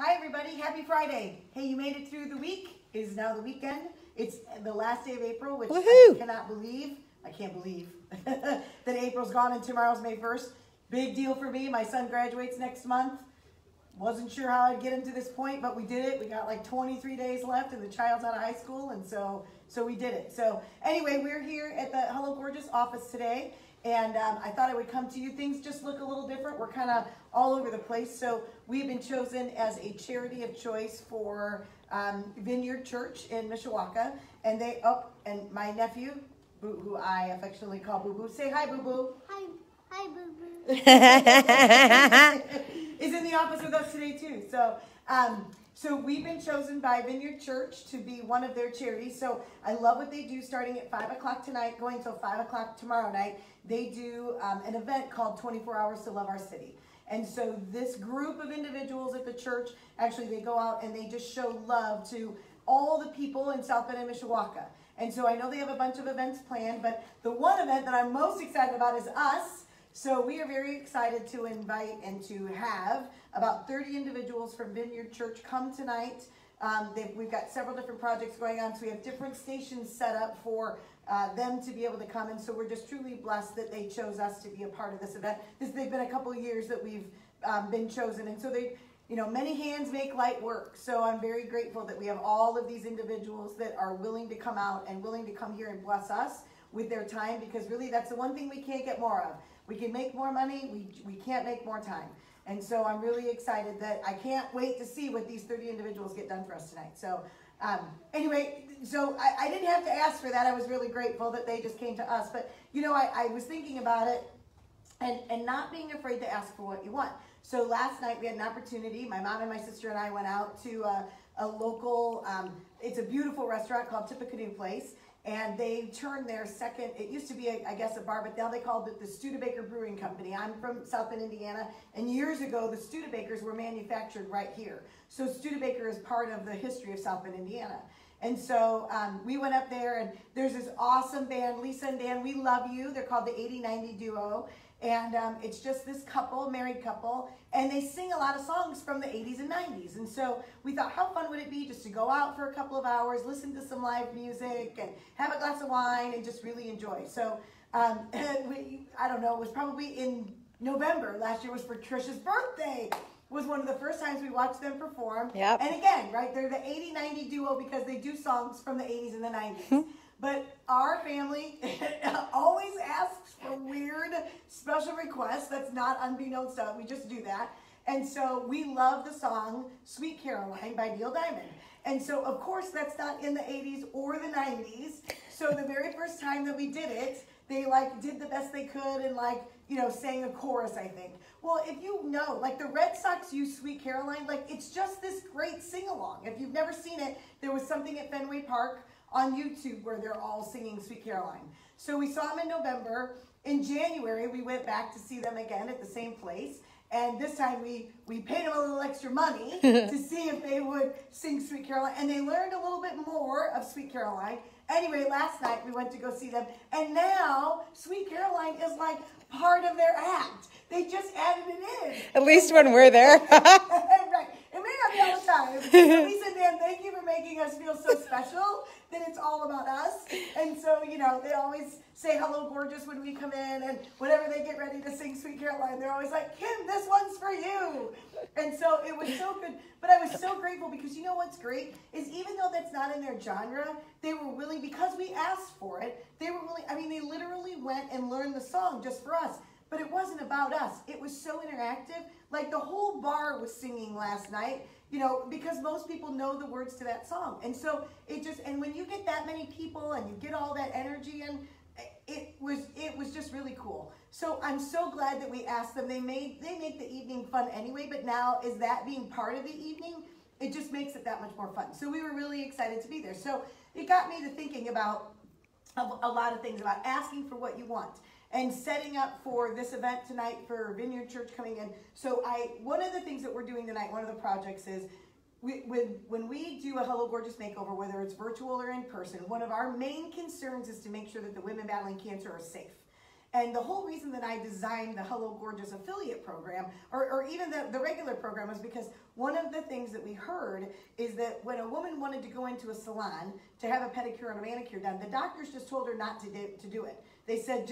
Hi everybody, happy Friday. Hey, you made it through the week. It is now the weekend. It's the last day of April, which I cannot believe. I can't believe that April's gone and tomorrow's May 1st. Big deal for me. My son graduates next month. Wasn't sure how I'd get him to this point, but we did it. We got like 23 days left and the child's out of high school, and so we did it. So anyway, we're here at the Hello Gorgeous office today, and I thought I would come to you. Things just look a little different. We're kind of all over the place. So we've been chosen as a charity of choice for Vineyard Church in Mishawaka, and and my nephew, who I affectionately call Boo Boo. Say hi, Boo Boo. Hi, Boo Boo. Is in the office with us today too. So we've been chosen by Vineyard Church to be one of their charities. So I love what they do, starting at 5 o'clock tonight, going till 5 o'clock tomorrow night. They do an event called 24 Hours to Love Our City. And so this group of individuals at the church, actually they go out and they just show love to all the people in South Bend and Mishawaka. And so I know they have a bunch of events planned, but the one event that I'm most excited about is us. So we are very excited to invite and to have about 30 individuals from Vineyard Church come tonight. We've got several different projects going on, so we have different stations set up for them to be able to come. And so we're just truly blessed that they chose us to be a part of this event. They've been a couple of years that we've been chosen. And so many hands make light work. So I'm very grateful that we have all of these individuals that are willing to come out and willing to come here and bless us with their time, because really that's the one thing we can't get more of. We can make more money, we can't make more time. And so I'm really excited that I can't wait to see what these 30 individuals get done for us tonight. So anyway, so I didn't have to ask for that. I was really grateful that they just came to us. But I was thinking about it and not being afraid to ask for what you want. So last night we had an opportunity. My mom and my sister and I went out to a local, it's a beautiful restaurant called Tippecanoe Place. And they turned their second, it used to be, I guess, a bar, but now they called it the Studebaker Brewing Company. I'm from South Bend, Indiana, and years ago, the Studebakers were manufactured right here. So Studebaker is part of the history of South Bend, Indiana. And so we went up there, and there's this awesome band, Lisa and Dan, we love you. They're called the 80-90 Duo. And it's just this couple, married couple, and they sing a lot of songs from the 80s and 90s. And so we thought, how fun would it be just to go out for a couple of hours, listen to some live music, and have a glass of wine, and just really enjoy. So I don't know, it was probably in November. Last year was for Trisha's birthday. Was one of the first times we watched them perform. Yep. And again, right, they're the 80-90 Duo because they do songs from the 80s and the 90s. But our family always asks for weird special requests. That's not unbeknownst to us. We just do that. And so we love the song Sweet Caroline by Neil Diamond. And so, of course, that's not in the 80s or the 90s. So the very first time that we did it, they did the best they could and sang a chorus, I think. Well, if you know, the Red Sox use Sweet Caroline, it's just this great sing-along. If you've never seen it, there was something at Fenway Park on YouTube where they're all singing Sweet Caroline. So we saw them in November. In January, we went back to see them again at the same place. And this time we paid them a little extra money to see if they would sing Sweet Caroline. And they learned a little bit more of Sweet Caroline. Anyway, last night we went to go see them. And now Sweet Caroline is part of their act. They just added it in. At least when we're there. Right. It may not be all the time. But Lisa and Dan, thank you for making us feel so special that it's all about us. And so, they always say hello gorgeous when we come in, and whenever they get ready to sing Sweet Caroline, they're always like, Kim, this one's for you. And so it was so good. But I was so grateful because you know what's great is even though that's not in their genre, they were willing, because we asked for it, they were willing, they literally went and learned the song just for us. But it wasn't about us. It was so interactive. The whole bar was singing last night, because most people know the words to that song. And so and when you get that many people and you get all that energy in, it was just really cool. So I'm so glad that we asked them. They make the evening fun anyway, but now is that being part of the evening, it just makes it that much more fun. So we were really excited to be there. So it got me to thinking about a lot of things, about asking for what you want and setting up for this event tonight for Vineyard Church coming in. So one of the things that we're doing tonight, one of the projects is, when we do a Hello Gorgeous makeover, whether it's virtual or in person, one of our main concerns is to make sure that the women battling cancer are safe. And the whole reason that I designed the Hello Gorgeous affiliate program, or even the regular program, was because one of the things that we heard is that when a woman wanted to go into a salon to have a pedicure and a manicure done, the doctors just told her not to do it. They said,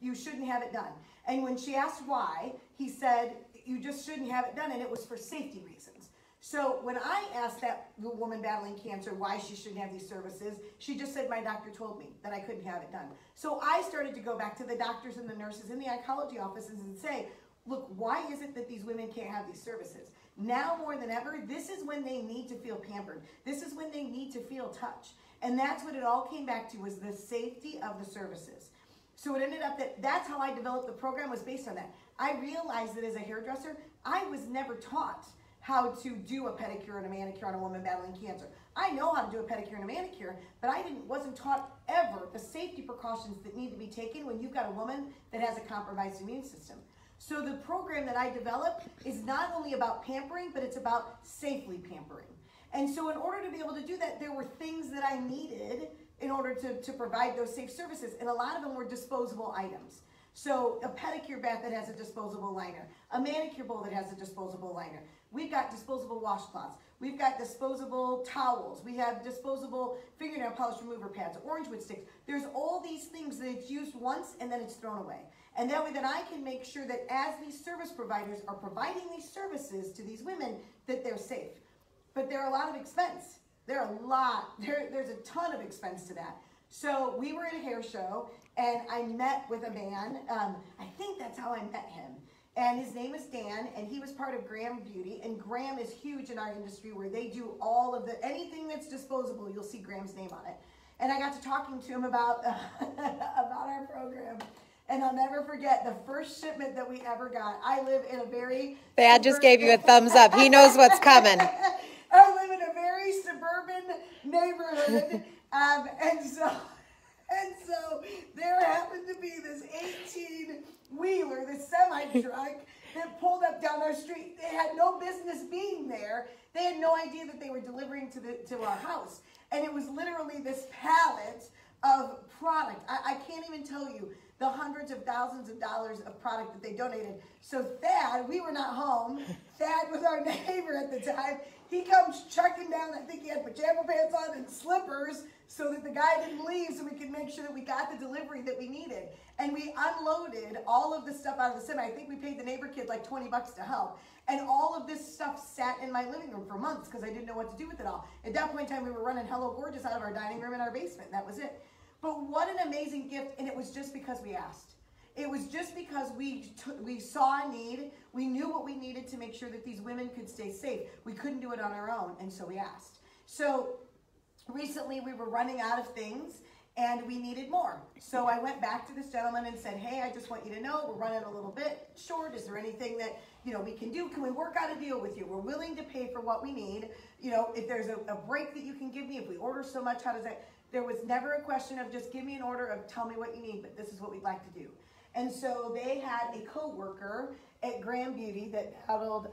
you shouldn't have it done. And when she asked why, he said, you just shouldn't have it done, and it was for safety reasons. So when I asked that woman battling cancer why she shouldn't have these services, she just said, my doctor told me that I couldn't have it done. So I started to go back to the doctors and the nurses in the oncology offices and say, look, why is it that these women can't have these services? Now more than ever, this is when they need to feel pampered. This is when they need to feel touch. And that's what it all came back to, was the safety of the services. So it ended up that's how I developed the program, was based on that. I realized that as a hairdresser, I was never taught how to do a pedicure and a manicure on a woman battling cancer. I know how to do a pedicure and a manicure, but I wasn't taught ever the safety precautions that need to be taken when you've got a woman that has a compromised immune system. So the program that I developed is not only about pampering, but it's about safely pampering. And so in order to be able to do that, there were things that I needed in order to provide those safe services. And a lot of them were disposable items. So a pedicure bath that has a disposable liner, a manicure bowl that has a disposable liner. We've got disposable washcloths. We've got disposable towels. We have disposable fingernail polish remover pads, orange wood sticks. There's all these things that it's used once and then it's thrown away. And that way that I can make sure that as these service providers are providing these services to these women, that they're safe. But they're a lot of expense. There's a ton of expense to that. So we were at a hair show and I met with a man. I think that's how I met him. And his name is Dan, and he was part of Graham Beauty. And Graham is huge in our industry, where they do all of anything that's disposable, you'll see Graham's name on it. And I got to talking to him about our program. And I'll never forget the first shipment that we ever got. I live in a very... Thad just gave you a thumbs up. He knows what's coming. I live in a very suburban neighborhood. And so there happened to be this 18-wheeler, this semi-truck, that pulled up down our street. They had no business being there. They had no idea that they were delivering to our house. And it was literally this pallet of product. I can't even tell you the hundreds of thousands of dollars of product that they donated. So Thad, we were not home. Thad was our neighbor at the time. He comes chucking down, I think he had pajama pants on and slippers, so that the guy didn't leave, so we could make sure that we got the delivery that we needed. And we unloaded all of the stuff out of the semi. I think we paid the neighbor kid like 20 bucks to help. And all of this stuff sat in my living room for months because I didn't know what to do with it all. At that point in time, we were running Hello Gorgeous out of our dining room in our basement. That was it. But what an amazing gift, and it was just because we asked. It was just because we saw a need. We knew what we needed to make sure that these women could stay safe. We couldn't do it on our own, and so we asked. So recently we were running out of things, and we needed more. So I went back to this gentleman and said, hey, I just want you to know we're running a little bit short. Is there anything that we can do? Can we work out a deal with you? We're willing to pay for what we need. If there's a break that you can give me, if we order so much, how does that? There was never a question of just give me an order of tell me what you need, but this is what we'd like to do. And so they had a co-worker at Graham Beauty that battled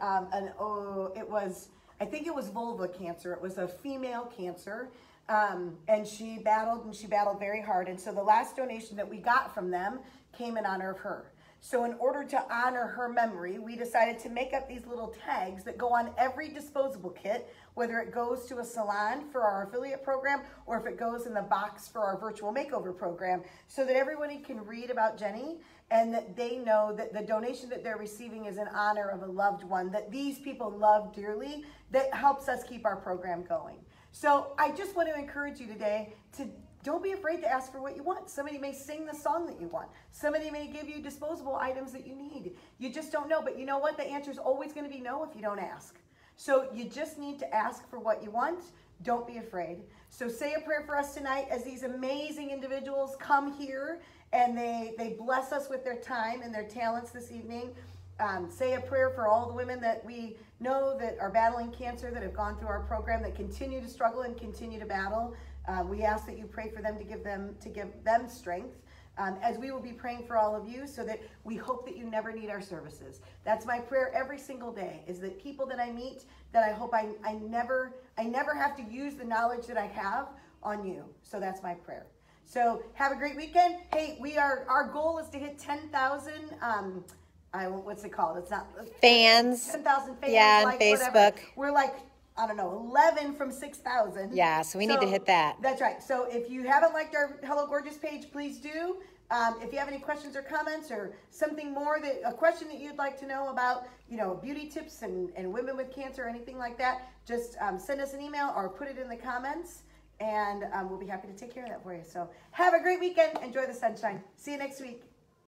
I think it was vulva cancer. It was a female cancer. And she battled very hard. And so the last donation that we got from them came in honor of her. So in order to honor her memory, we decided to make up these little tags that go on every disposable kit, whether it goes to a salon for our affiliate program or if it goes in the box for our virtual makeover program, so that everybody can read about Jenny and that they know that the donation that they're receiving is in honor of a loved one that these people love dearly, that helps us keep our program going. So I just want to encourage you today to don't be afraid to ask for what you want. Somebody may sing the song that you want. Somebody may give you disposable items that you need. You just don't know. But you know what? The answer is always going to be no if you don't ask. So you just need to ask for what you want. Don't be afraid. So say a prayer for us tonight as these amazing individuals come here and they bless us with their time and their talents this evening. Say a prayer for all the women that we know that are battling cancer, that have gone through our program, that continue to struggle and continue to battle. We ask that you pray for them to give them strength, as we will be praying for all of you, so that we hope that you never need our services. That's my prayer every single day, is that people that I meet, that I hope I never have to use the knowledge that I have on you. So that's my prayer. So have a great weekend. Hey, our goal is to hit 10,000. What's it called? It's not Fans. 10,000 fans. Yeah, on like, Facebook. Whatever. We're like, I don't know, 11 from 6,000. Yeah, so we need to hit that. That's right. So if you haven't liked our Hello Gorgeous page, please do. If you have any questions or comments or something more, a question that you'd like to know about, beauty tips and women with cancer or anything like that, just send us an email or put it in the comments, and we'll be happy to take care of that for you. So have a great weekend. Enjoy the sunshine. See you next week.